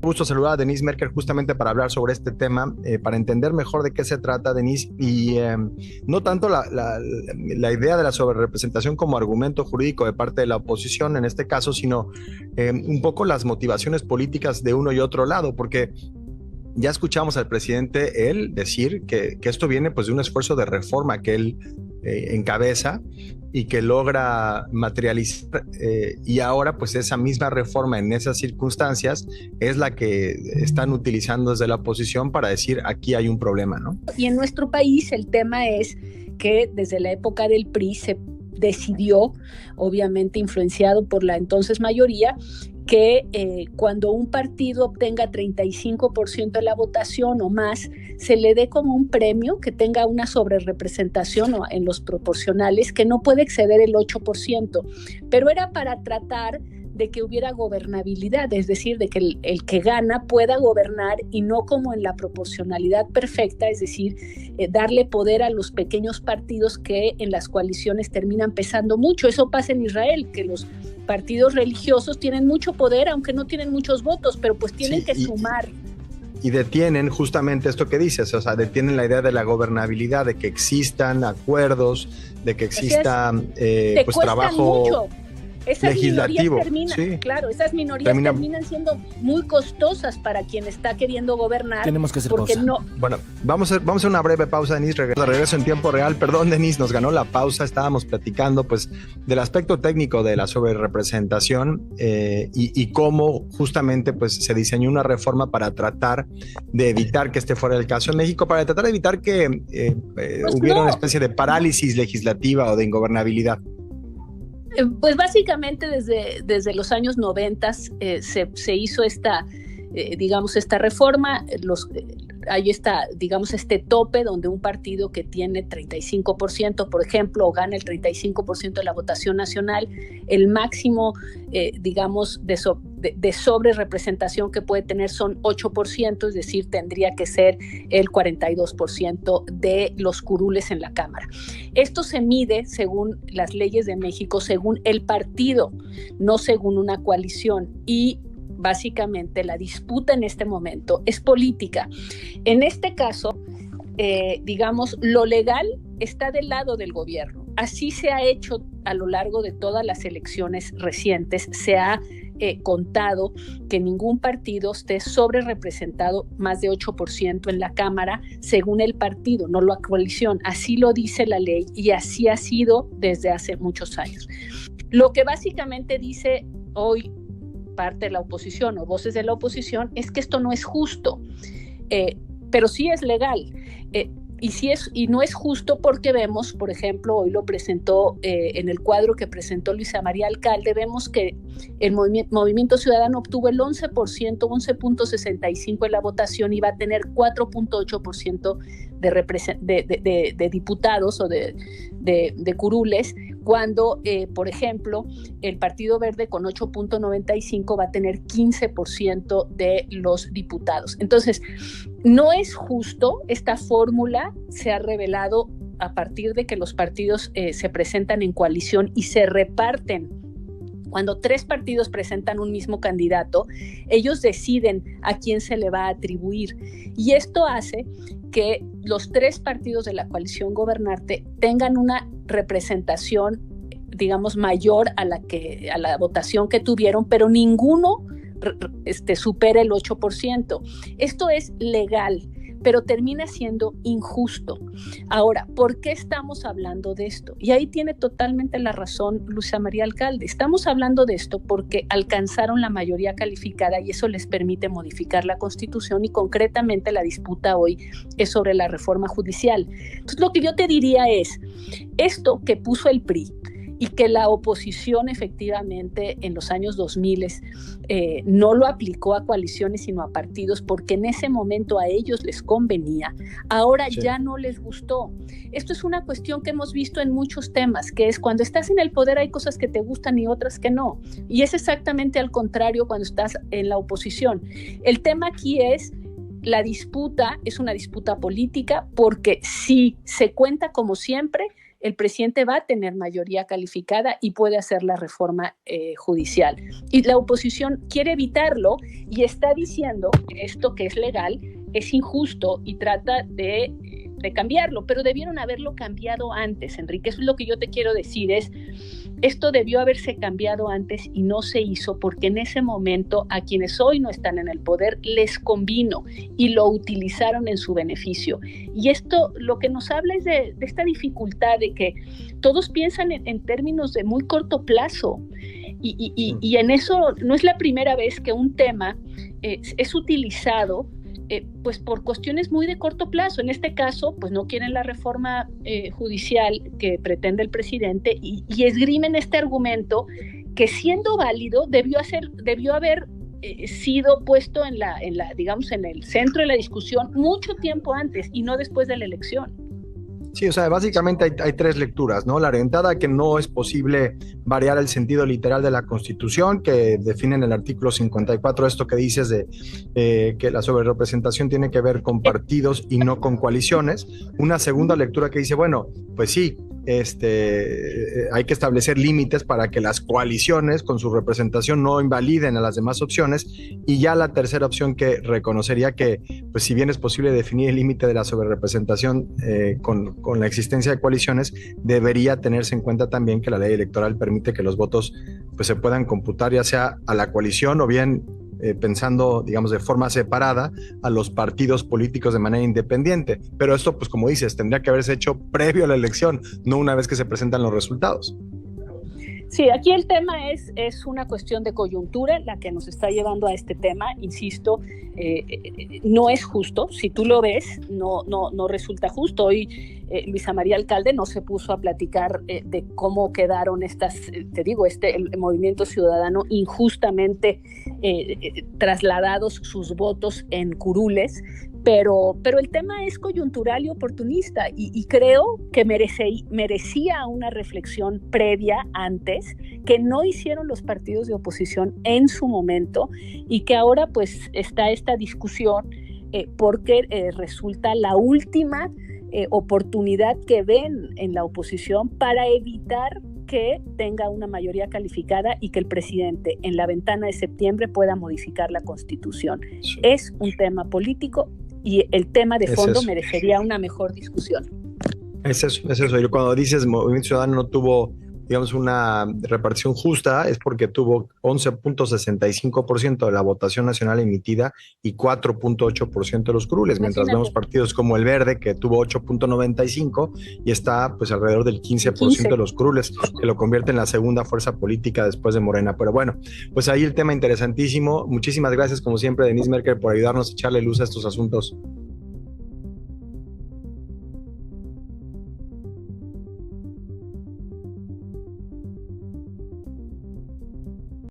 Gusto saludar a Denise Merker justamente para hablar sobre este tema, para entender mejor de qué se trata, Denise, y no tanto la idea de la sobrerepresentación como argumento jurídico de parte de la oposición en este caso, sino un poco las motivaciones políticas de uno y otro lado, porque ya escuchamos al presidente él decir que esto viene pues de un esfuerzo de reforma que él encabeza y que logra materializar, y ahora pues esa misma reforma en esas circunstancias es la que están utilizando desde la oposición para decir aquí hay un problema, ¿no? Y en nuestro país el tema es que desde la época del PRI se decidió, obviamente influenciado por la entonces mayoría, que cuando un partido obtenga 35% de la votación o más, se le dé como un premio que tenga una sobrerepresentación en los proporcionales que no puede exceder el 8%, pero era para tratar de que hubiera gobernabilidad, es decir, de que el que gana pueda gobernar y no como en la proporcionalidad perfecta, es decir, darle poder a los pequeños partidos que en las coaliciones terminan pesando mucho. Eso pasa en Israel, que los partidos religiosos tienen mucho poder, aunque no tienen muchos votos, pero pues tienen que sumar. Y detienen justamente esto que dices, o sea, detienen la idea de la gobernabilidad, de que existan acuerdos, de que exista pues trabajo mucho. Esas legislativo. Esas minorías terminan siendo muy costosas para quien está queriendo gobernar. Tenemos que hacer pausa. Bueno, vamos a hacer una breve pausa, Denise. Regreso en tiempo real. Perdón, Denise, nos ganó la pausa. Estábamos platicando pues del aspecto técnico de la sobrerepresentación y cómo justamente pues se diseñó una reforma para tratar de evitar que este fuera el caso en México, para tratar de evitar que hubiera una especie de parálisis legislativa o de ingobernabilidad. Pues básicamente desde los años 90 se hizo esta reforma. Ahí está, digamos, este tope donde un partido que tiene 35%, por ejemplo, o gana el 35% de la votación nacional, el máximo, de sobrerepresentación que puede tener son 8%, es decir, tendría que ser el 42% de los curules en la Cámara. Esto se mide según las leyes de México, según el partido, no según una coalición, y básicamente la disputa en este momento es política. En este caso, lo legal está del lado del gobierno. Así se ha hecho a lo largo de todas las elecciones recientes. Se ha contado que ningún partido esté sobrerepresentado más de 8% en la Cámara, según el partido, no la coalición. Así lo dice la ley y así ha sido desde hace muchos años. Lo que básicamente dice hoy parte de la oposición o voces de la oposición es que esto no es justo, pero sí es legal, y no es justo porque vemos, por ejemplo, hoy lo presentó en el cuadro que presentó Luisa María Alcalde, vemos que el Movimiento Ciudadano obtuvo el 11%, 11.65% en la votación y va a tener 4.8% de diputados o de curules, cuando, por ejemplo, el Partido Verde con 8.95 va a tener 15% de los diputados. Entonces, no es justo. Esta fórmula se ha revelado a partir de que los partidos se presentan en coalición y se reparten. Cuando 3 partidos presentan un mismo candidato, ellos deciden a quién se le va a atribuir. Y esto hace que los 3 partidos de la coalición gobernante tengan una representación, digamos, mayor a la votación que tuvieron, pero ninguno supera el 8%. Esto es legal, pero termina siendo injusto. Ahora, ¿por qué estamos hablando de esto? Y ahí tiene totalmente la razón Luisa María Alcalde. Estamos hablando de esto porque alcanzaron la mayoría calificada y eso les permite modificar la Constitución, y concretamente la disputa hoy es sobre la reforma judicial. Entonces, lo que yo te diría es, esto que puso el PRI y que la oposición efectivamente en los años 2000 no lo aplicó a coaliciones sino a partidos porque en ese momento a ellos les convenía, ahora ya no les gustó. Esto es una cuestión que hemos visto en muchos temas, que es cuando estás en el poder hay cosas que te gustan y otras que no, y es exactamente al contrario cuando estás en la oposición. El tema aquí es la disputa, es una disputa política porque si se cuenta como siempre el presidente va a tener mayoría calificada y puede hacer la reforma judicial. Y la oposición quiere evitarlo y está diciendo que esto que es legal es injusto y trata de cambiarlo, pero debieron haberlo cambiado antes, Enrique. Eso es lo que yo te quiero decir, esto debió haberse cambiado antes y no se hizo porque en ese momento a quienes hoy no están en el poder les convino y lo utilizaron en su beneficio. Y esto lo que nos habla es de esta dificultad de que todos piensan en términos de muy corto plazo y en eso no es la primera vez que un tema es utilizado pues por cuestiones muy de corto plazo. En este caso, pues no quieren la reforma judicial que pretende el presidente y esgrimen este argumento que, siendo válido, debió haber sido puesto digamos, en el centro de la discusión mucho tiempo antes y no después de la elección. Sí, o sea, básicamente hay tres lecturas, ¿no? La orientada que no es posible variar el sentido literal de la Constitución, que define en el artículo 54 esto que dices de que la sobrerepresentación tiene que ver con partidos y no con coaliciones. Una segunda lectura que dice, bueno, pues sí, hay que establecer límites para que las coaliciones con su representación no invaliden a las demás opciones, y ya la tercera opción que reconocería que, pues si bien es posible definir el límite de la sobrerepresentación con la existencia de coaliciones, debería tenerse en cuenta también que la ley electoral permite que los votos pues se puedan computar ya sea a la coalición o bien pensando, digamos, de forma separada a los partidos políticos de manera independiente. Pero esto, pues como dices, tendría que haberse hecho previo a la elección, no una vez que se presentan los resultados. Sí, aquí el tema es una cuestión de coyuntura la que nos está llevando a este tema. Insisto, no es justo. Si tú lo ves, no resulta justo. Hoy Luisa María Alcalde no se puso a platicar de cómo quedaron el Movimiento Ciudadano injustamente trasladados sus votos en curules. Pero el tema es coyuntural y oportunista y creo que merecía una reflexión previa antes, que no hicieron los partidos de oposición en su momento y que ahora pues está esta discusión porque resulta la última oportunidad que ven en la oposición para evitar que tenga una mayoría calificada y que el presidente en la ventana de septiembre pueda modificar la Constitución. Sí. Es un tema político y el tema de fondo merecería una mejor discusión. Es eso. Y cuando dices Movimiento Ciudadano no tuvo, digamos, una repartición justa, es porque tuvo 11.65% de la votación nacional emitida y 4.8% de los curules, mientras vemos partidos como el Verde, que tuvo 8.95% y está pues alrededor del 15% de los curules, que lo convierte en la segunda fuerza política después de Morena. Pero bueno, pues ahí el tema interesantísimo. Muchísimas gracias, como siempre, Denise Merker, por ayudarnos a echarle luz a estos asuntos.